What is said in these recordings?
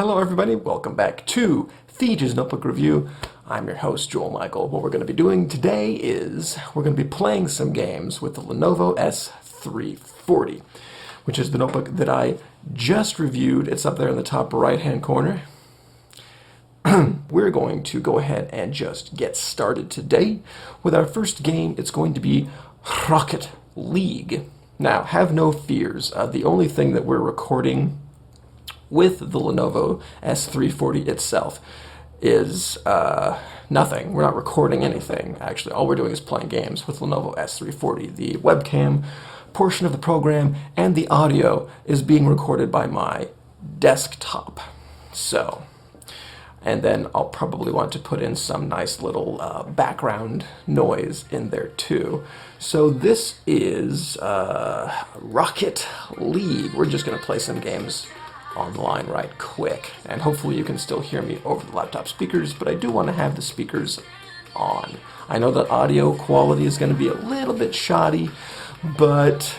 Hello everybody, welcome back to Theje's Notebook Review. I'm your host, Joel Michael. What we're going to be doing today is we're going to be playing some games with the Lenovo S340, which is the notebook that I just reviewed. It's up there in the top right-hand corner. We're going to go ahead and just get started today with our first game. It's going to be Rocket League. Now, have no fears. The only thing that we're recording with the Lenovo S340 itself is nothing. We're not recording anything, actually. All we're doing is playing games with Lenovo S340. The webcam portion of the program and the audio is being recorded by my desktop. So, and then I'll probably want to put in some nice little background noise in there too. So this is Rocket League. We're just going to play some games online right quick, and hopefully you can still hear me over the laptop speakers, but I do want to have the speakers on. I know that audio quality is going to be a little bit shoddy, but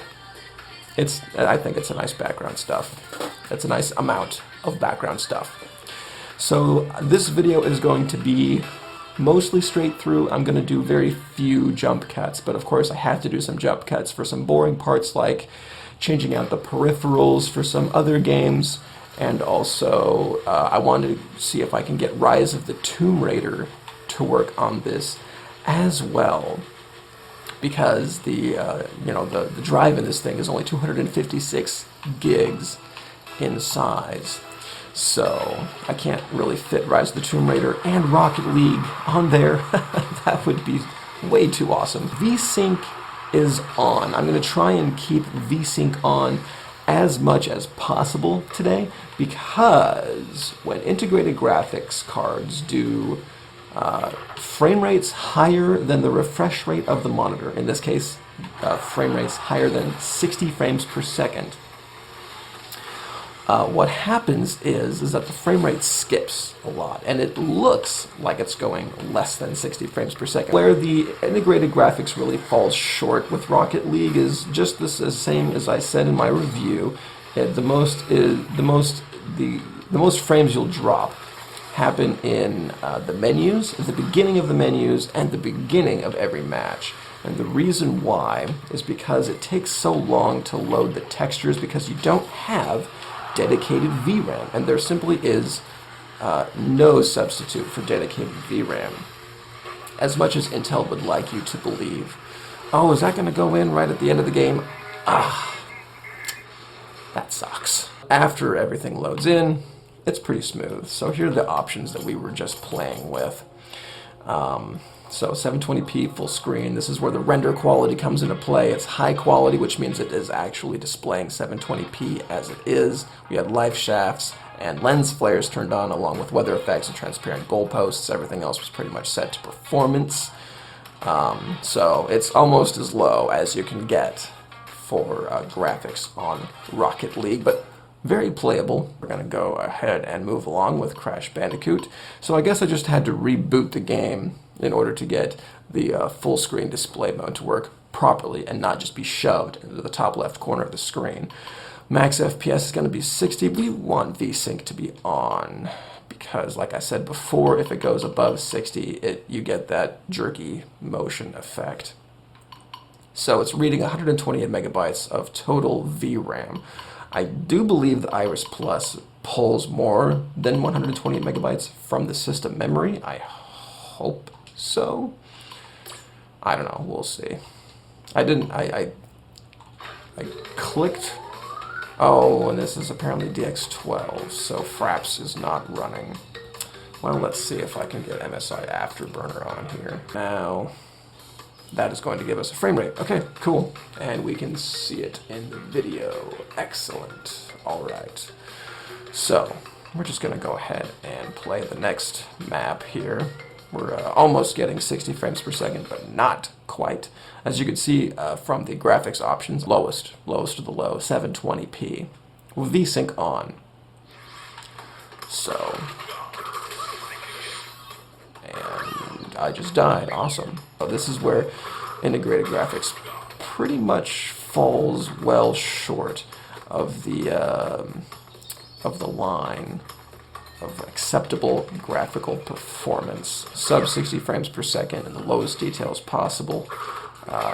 I think it's a nice background stuff. It's a nice amount of background stuff. So this video is going to be mostly straight through. I'm going to do very few jump cuts, but of course I have to do some jump cuts for some boring parts like changing out the peripherals for some other games, and also I wanted to see if I can get Rise of the Tomb Raider to work on this as well, because the drive in this thing is only 256 gigs in size, so I can't really fit Rise of the Tomb Raider and Rocket League on there. That would be way too awesome. VSync is on. I'm going to try and keep VSync on as much as possible today, because when integrated graphics cards do frame rates higher than the refresh rate of the monitor, in this case frame rates higher than 60 frames per second, what happens is that the frame rate skips a lot, and it looks like it's going less than 60 frames per second. Where the integrated graphics really falls short with Rocket League is just the same as I said in my review. The most frames you'll drop happen in the menus, at the beginning of the menus, and the beginning of every match. And the reason why is because it takes so long to load the textures, because you don't have dedicated VRAM, and there simply is no substitute for dedicated VRAM, as much as Intel would like you to believe. Oh, is that going to go in right at the end of the game? Ah, that sucks. After everything loads in, it's pretty smooth. So here are the options that we were just playing with. So 720p full screen, this is where the render quality comes into play. It's high quality, which means it is actually displaying 720p as it is. We have life shafts and lens flares turned on, along with weather effects and transparent goalposts. Everything else was pretty much set to performance. So it's almost as low as you can get for graphics on Rocket League, but very playable. We're going to go ahead and move along with Crash Bandicoot. So I guess I just had to reboot the game in order to get the full screen display mode to work properly and not just be shoved into the top left corner of the screen. Max FPS is going to be 60. We want VSync to be on, because like I said before, if it goes above 60, you get that jerky motion effect. So it's reading 128 megabytes of total VRAM. I do believe the Iris Plus pulls more than 128 megabytes from the system memory. I hope so. I don't know, we'll see. I clicked, oh, and this is apparently DX12, so Fraps is not running. Well, let's see if I can get MSI Afterburner on here. Now, that is going to give us a frame rate. Okay, cool. And we can see it in the video. Excellent. All right. So, we're just going to go ahead and play the next map here. We're almost getting 60 frames per second, but not quite. As you can see from the graphics options, lowest of the low, 720p, with VSync on. So, and I just died. Awesome. So this is where integrated graphics pretty much falls well short of the line. of acceptable graphical performance. Sub 60 frames per second in the lowest details possible.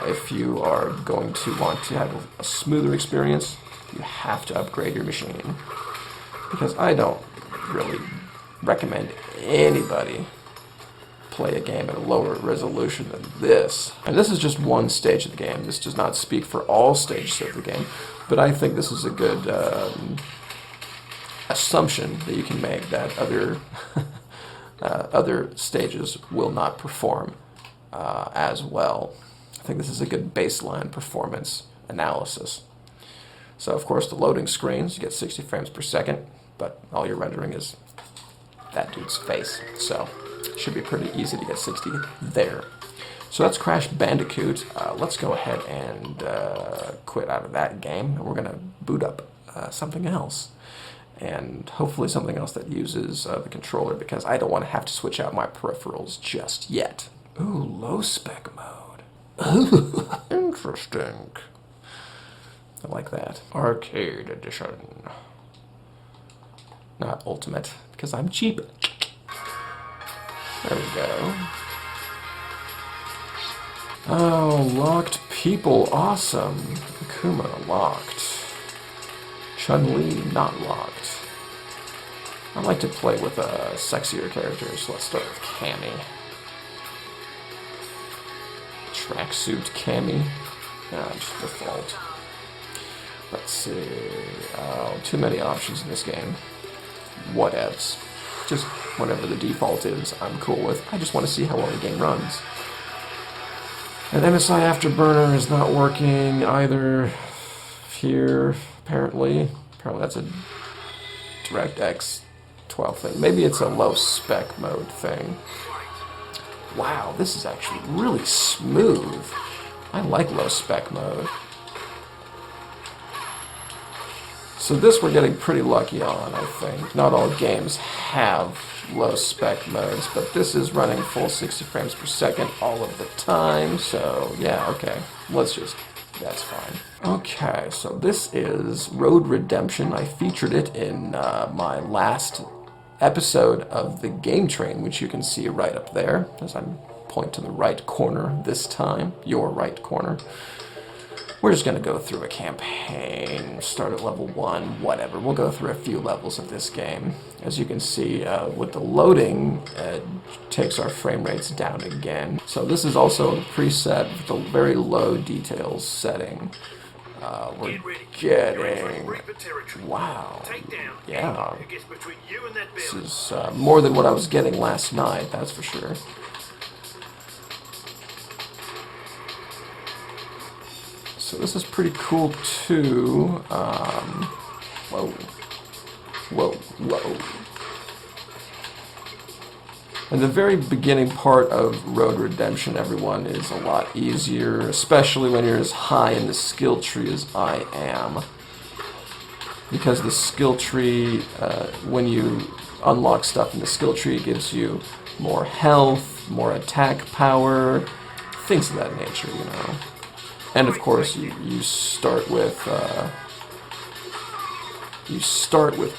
If you are going to want to have a smoother experience, you have to upgrade your machine. Because I don't really recommend anybody play a game at a lower resolution than this. And this is just one stage of the game. This does not speak for all stages of the game, but I think this is a good assumption that you can make that other other stages will not perform as well. I think this is a good baseline performance analysis. So of course the loading screens, you get 60 frames per second, but all you're rendering is that dude's face. So it should be pretty easy to get 60 there. So that's Crash Bandicoot. Let's go ahead and quit out of that game. And we're going to boot up something else. And hopefully something else that uses the controller, because I don't want to have to switch out my peripherals just yet. Ooh, low spec mode. Ooh, interesting. I like that. Arcade edition. Not ultimate, because I'm cheap. There we go. Oh, locked people. Awesome. Akuma locked. Chun-Li not locked. I like to play with sexier characters, so let's start with Cammy. Tracksuit Cammy. Just default. Let's see. Oh, too many options in this game. Whatevs. Just whatever the default is, I'm cool with. I just want to see how well the game runs. And MSI Afterburner is not working either here, apparently. Apparently that's a DirectX 12 thing. Maybe it's a low spec mode thing. Wow, this is actually really smooth. I like low spec mode. So this we're getting pretty lucky on, I think. Not all games have low spec modes, but this is running full 60 frames per second all of the time, so yeah, okay. That's fine. Okay, so this is Road Redemption. I featured it in my last episode of the Game Train, which you can see right up there, as I'm pointing to the right corner this time, your right corner. We're just going to go through a campaign, start at level 1, whatever. We'll go through a few levels of this game. As you can see, with the loading, it takes our frame rates down again. So this is also a preset with a very low details setting. We're getting... Wow. Yeah. This is more than what I was getting last night, that's for sure. So this is pretty cool too. Whoa. Whoa, whoa. And the very beginning part of Road Redemption, everyone, is a lot easier, especially when you're as high in the skill tree as I am. Because the skill tree, when you unlock stuff in the skill tree, it gives you more health, more attack power, things of that nature, you know. And of course, you start with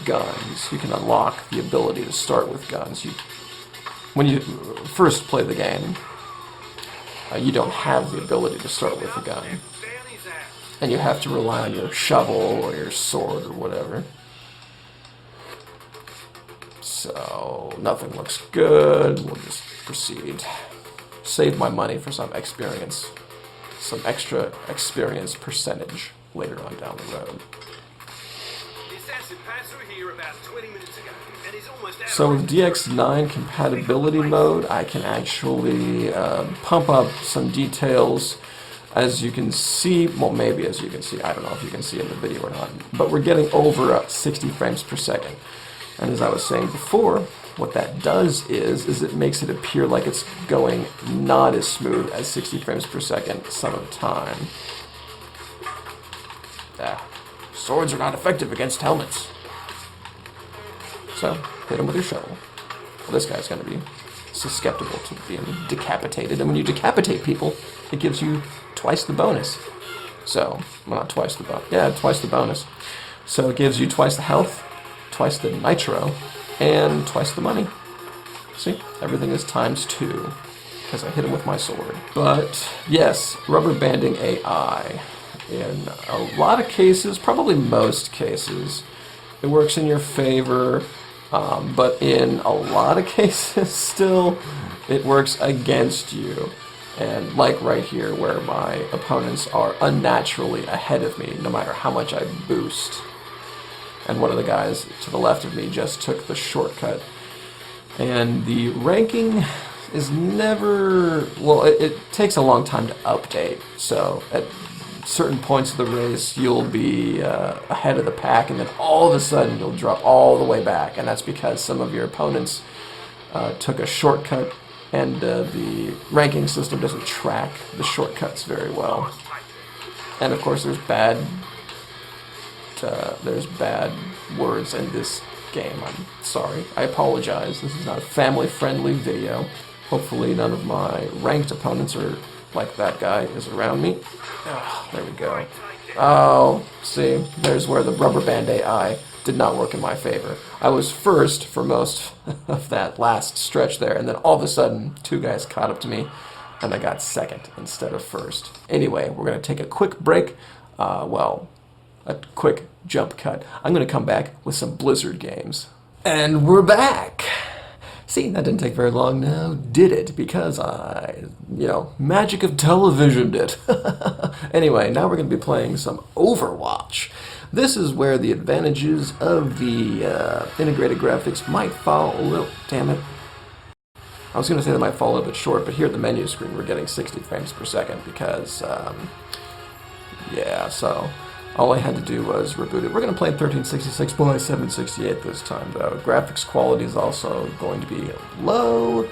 guns. You can unlock the ability to start with guns. When you first play the game, you don't have the ability to start with a gun, and you have to rely on your shovel or your sword or whatever. So nothing looks good. We'll just proceed. Save my money for some experience. Some extra experience percentage later on down the road. So with DX9 compatibility mode, I can actually pump up some details. As you can see, well, maybe as you can see, I don't know if you can see in the video or not, but we're getting over 60 frames per second. And as I was saying before, what that does is it makes it appear like it's going not as smooth as 60 frames per second some of the time. Swords are not effective against helmets. So, hit him with your shovel. Well, this guy's going to be susceptible to being decapitated, and when you decapitate people, it gives you twice the bonus. So, well, not twice the bonus. Yeah, twice the bonus. So it gives you twice the health, twice the nitro, and twice the money. See, everything is ×2 because I hit him with my sword. But yes, rubber banding AI. In a lot of cases, probably most cases, it works in your favor, but in a lot of cases still, it works against you. And like right here, where my opponents are unnaturally ahead of me, no matter how much I boost. And one of the guys to the left of me just took the shortcut. And the ranking is never, well, it takes a long time to update. So at certain points of the race, you'll be ahead of the pack, and then all of a sudden you'll drop all the way back. And that's because some of your opponents took a shortcut, and the ranking system doesn't track the shortcuts very well. And of course, there's bad words in this game. I'm sorry. I apologize. This is not a family-friendly video. Hopefully none of my ranked opponents are like that guy is around me. Oh, there we go. Oh, see, there's where the rubber band AI did not work in my favor. I was first for most of that last stretch there, and then all of a sudden, 2 guys caught up to me, and I got second instead of first. Anyway, we're going to take a quick break. A quick jump cut. I'm going to come back with some Blizzard games. And we're back! See, that didn't take very long now, did it? Because magic of television did. Anyway, now we're going to be playing some Overwatch. This is where the advantages of the integrated graphics might fall a little... Damn it. I was going to say they might fall a little bit short, but here at the menu screen we're getting 60 frames per second because, so... all I had to do was reboot it. We're going to play 1366 by 768 this time, though. Graphics quality is also going to be low.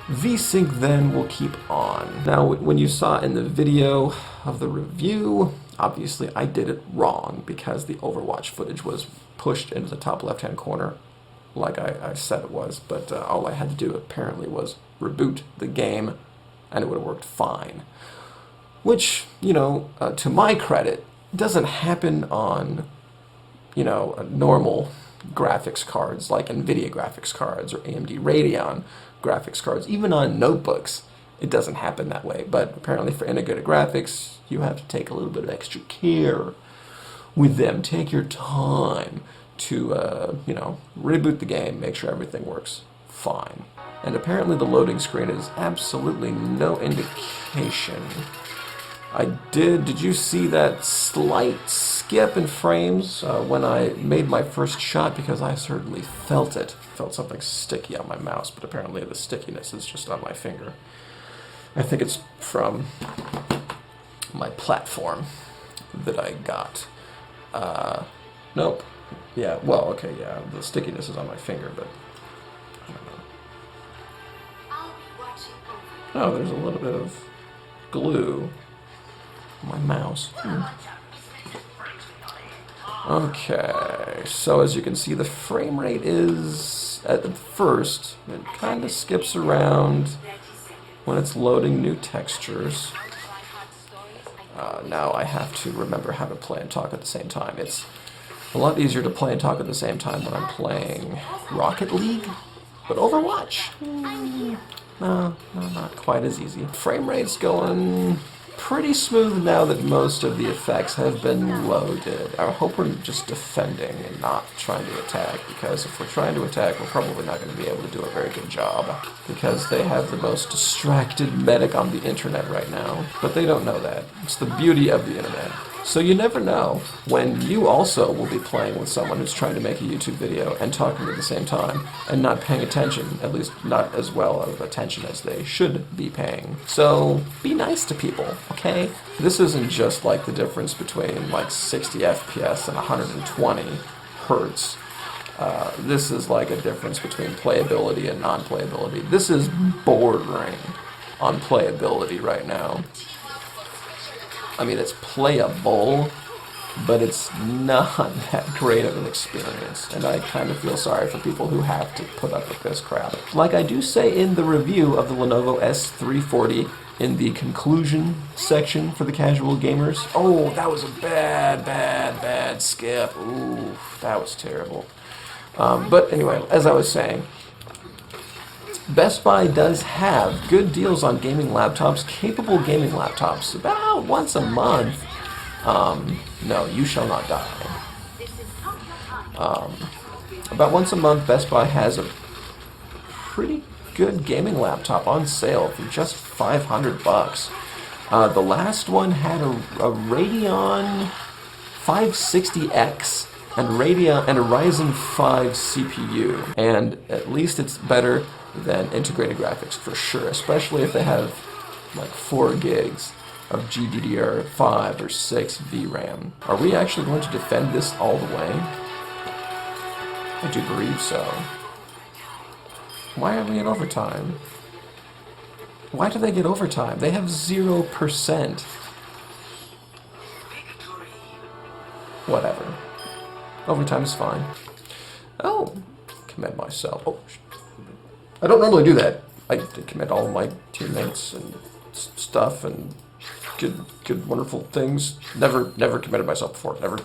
VSync then will keep on. Now, when you saw in the video of the review, obviously I did it wrong because the Overwatch footage was pushed into the top left-hand corner like I said it was, but all I had to do apparently was reboot the game and it would have worked fine. Which, to my credit, doesn't happen on, normal graphics cards like NVIDIA graphics cards or AMD Radeon graphics cards. Even on notebooks, it doesn't happen that way. But apparently for integrated graphics, you have to take a little bit of extra care with them. Take your time to, reboot the game, make sure everything works fine. And apparently the loading screen is absolutely no indication. Did you see that slight skip in frames when I made my first shot? Because I certainly felt it. Felt something sticky on my mouse, but apparently the stickiness is just on my finger. I think it's from my platform that I got. Nope. Yeah, well, okay, yeah, the stickiness is on my finger, but I don't know. Oh, there's a little bit of glue. My mouse. Okay, so as you can see, the frame rate is, at first, it kind of skips around when it's loading new textures. Now I have to remember how to play and talk at the same time. It's a lot easier to play and talk at the same time when I'm playing Rocket League, but Overwatch? No, not quite as easy. Frame rate's going pretty smooth now that most of the effects have been loaded. I hope we're just defending and not trying to attack, because if we're trying to attack, we're probably not going to be able to do a very good job, because they have the most distracted medic on the internet right now. But they don't know that. It's the beauty of the internet. So you never know when you also will be playing with someone who's trying to make a YouTube video and talking at the same time and not paying attention, at least not as well of attention as they should be paying. So be nice to people, okay? This isn't just like the difference between like 60 FPS and 120 hertz. This is like a difference between playability and non-playability. This is bordering on playability right now. I mean, it's playable, but it's not that great of an experience, and I kind of feel sorry for people who have to put up with this crap. Like I do say in the review of the Lenovo S340 in the conclusion section for the casual gamers. Oh, that was a bad skip. Ooh, that was terrible. But anyway, as I was saying, Best Buy does have good deals on gaming laptops, capable gaming laptops, about once a month. No, you shall not die. About once a month, Best Buy has a pretty good gaming laptop on sale for just $500. The last one had a Radeon 560X and a Ryzen 5 CPU, and at least it's better than integrated graphics for sure, especially if they have like 4 gigs of GDDR5 or 6 VRAM. Are we actually going to defend this all the way? I do believe so. Why are we in overtime? Why do they get overtime? They have 0%. Whatever. Overtime is fine. Oh, commend myself. Oh, I don't normally do that. I commend all of my teammates and stuff and good, wonderful things. Never commended myself before. Never.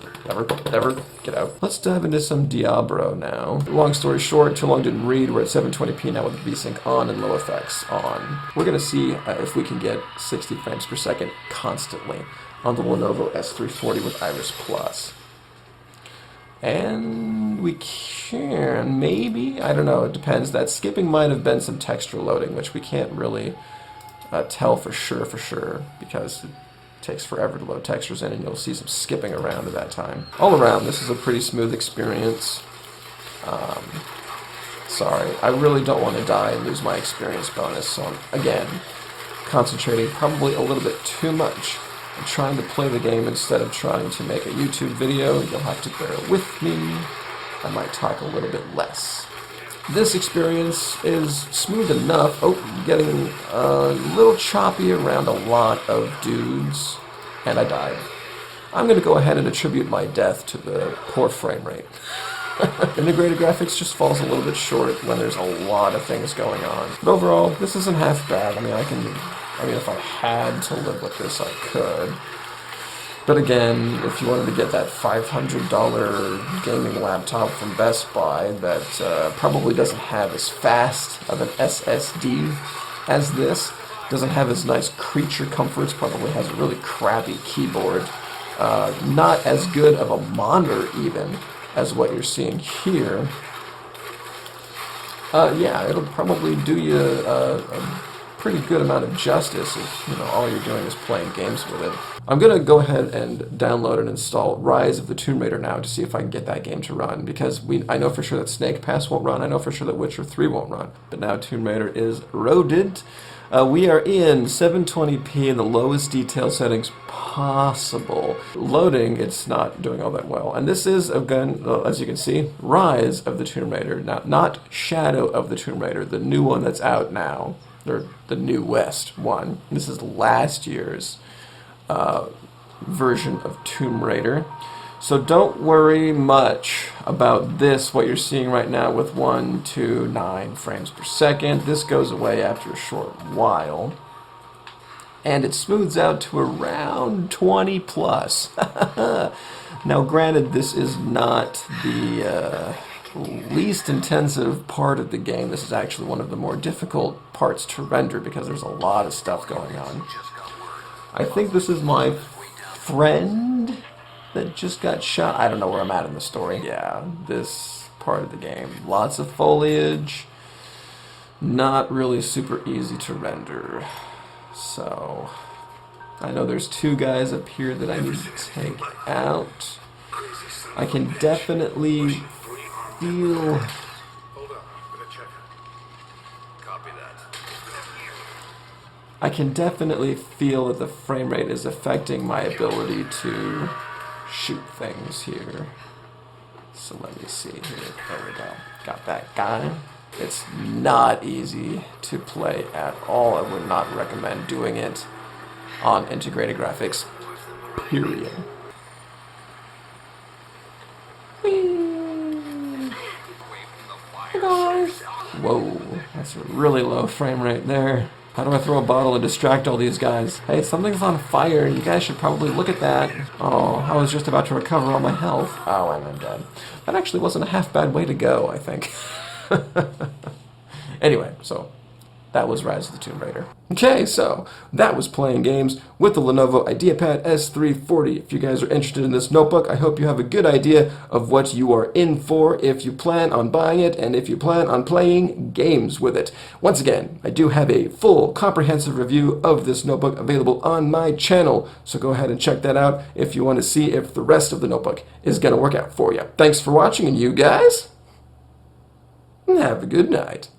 Get out. Let's dive into some Diablo now. Long story short, too long didn't read. We're at 720p now with VSync on and low effects on. We're gonna see if we can get 60 frames per second constantly on the Lenovo S340 with Iris Plus. And we can, maybe, I don't know, it depends. That skipping might have been some texture loading, which we can't really tell for sure, because it takes forever to load textures in, and you'll see some skipping around at that time. All around, this is a pretty smooth experience. Sorry, I really don't want to die and lose my experience bonus, so I'm, again, concentrating probably a little bit too much. I'm trying to play the game instead of trying to make a YouTube video. You'll have to bear with me. I might talk a little bit less. This experience is smooth enough. Oh, getting a little choppy around a lot of dudes, and I died. I'm going to go ahead and attribute my death to the poor frame rate. Integrated graphics just falls a little bit short when there's a lot of things going on. But overall, this isn't half bad. I mean, if I had to live with this, I could. But again, if you wanted to get that $500 gaming laptop from Best Buy that probably doesn't have as fast of an SSD as this, doesn't have as nice creature comforts, probably has a really crappy keyboard, not as good of a monitor even as what you're seeing here, yeah, it'll probably do you a pretty good amount of justice if all you're doing is playing games with it. I'm gonna go ahead and download and install Rise of the Tomb Raider now to see if I can get that game to run, because I know for sure that Snake Pass won't run, I know for sure that Witcher 3 won't run, but now Tomb Raider is loaded. We are in 720p in the lowest detail settings possible. Loading, it's not doing all that well. And this is, again, as you can see, Rise of the Tomb Raider, not Shadow of the Tomb Raider, the new one that's out now, or the New West one. This is last year's version of Tomb Raider. So don't worry much about this, what you're seeing right now with 129 frames per second. This goes away after a short while. And it smooths out to around 20 plus. Now granted, this is not the least intensive part of the game. This is actually one of the more difficult parts to render because there's a lot of stuff going on. I think this is my friend that just got shot. I don't know where I'm at in the story. Yeah, this part of the game. Lots of foliage. Not really super easy to render. So, I know there's two guys up here that I need to take out. I can definitely feel... I can definitely feel that the frame rate is affecting my ability to shoot things here. So let me see here. There we go. Got that guy. It's not easy to play at all. I would not recommend doing it on integrated graphics, period. Whee! Hey guys! Whoa, that's a really low frame rate there. How do I throw a bottle and distract all these guys? Hey, something's on fire. You guys should probably look at that. Oh, I was just about to recover all my health. Oh, and I'm dead. That actually wasn't a half bad way to go, I think. Anyway, so that was Rise of the Tomb Raider. Okay, so that was playing games with the Lenovo IdeaPad S340. If you guys are interested in this notebook, I hope you have a good idea of what you are in for if you plan on buying it and if you plan on playing games with it. Once again, I do have a full comprehensive review of this notebook available on my channel, so go ahead and check that out if you want to see if the rest of the notebook is going to work out for you. Thanks for watching, and you guys, have a good night.